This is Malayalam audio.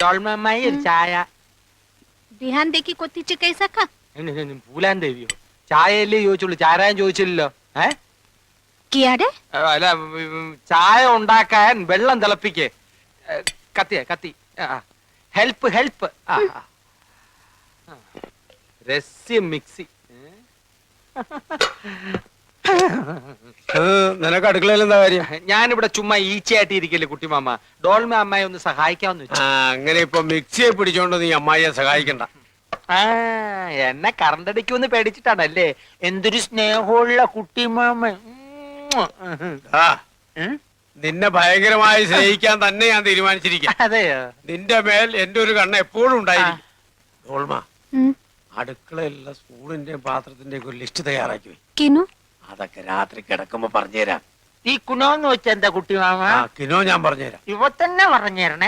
ഡോൾമമ്മായി ഒരു ചായ. बिहान देखी कोती कैसा खा പൂലാൻ ദേവിയോ? ചായയല്ലേ ചോദിച്ചുള്ളൂ, ചാരായം ചോദിച്ചില്ലല്ലോ. किया रे അല്ല, ചായ ഉണ്ടാക്കാൻ വെള്ളം തിളപ്പിക്കേ. കത്തിയ കത്തി. Help help. രസ്യ മിക്സി. നിനക്ക് അടുക്കളയിൽ എന്താ കാര്യം? ഞാനിവിടെ ചുമ്മാ ഈച്ചയായിട്ട് ഇരിക്കല്ലേ കുട്ടിമാമ. ഡോൾമ അമ്മായി ഒന്ന് സഹായിക്കാമെന്ന് വെച്ചു. അങ്ങനെ ഇപ്പൊ മിക്സിയെ പിടിച്ചോണ്ട് നീ അമ്മായിയെ സഹായിക്കണ്ട. എന്നെ കറണ്ടടിക്കുമെന്ന് പേടിച്ചിട്ടാണല്ലേ? എന്തൊരു സ്നേഹമുള്ള കുട്ടിമാമ. നിന്നെ ഭയങ്കരമായി സ്നേഹിക്കാൻ തന്നെ ഞാൻ തീരുമാനിച്ചിരിക്കാം. അതെയോ? നിന്റെ മേൽ എന്റെ ഒരു കണ്ണ് എപ്പോഴും ഉണ്ടായിരിക്കും. ഡോൾമ, അടുക്കളയിലുള്ള സ്പൂണിന്റെയും പാത്രത്തിന്റെയും ഒരു ലിസ്റ്റ് തയ്യാറാക്കി പോയി. किनु അതൊക്കെ രാത്രി കിടക്കുമ്പോ പറഞ്ഞുതരാം. ഈ കുനോന്ന് വെച്ച എന്താ കുട്ടിമാമ? കിനോ ഞാൻ പറഞ്ഞുതരാം. ഇവ തന്നെ പറഞ്ഞേരണേ.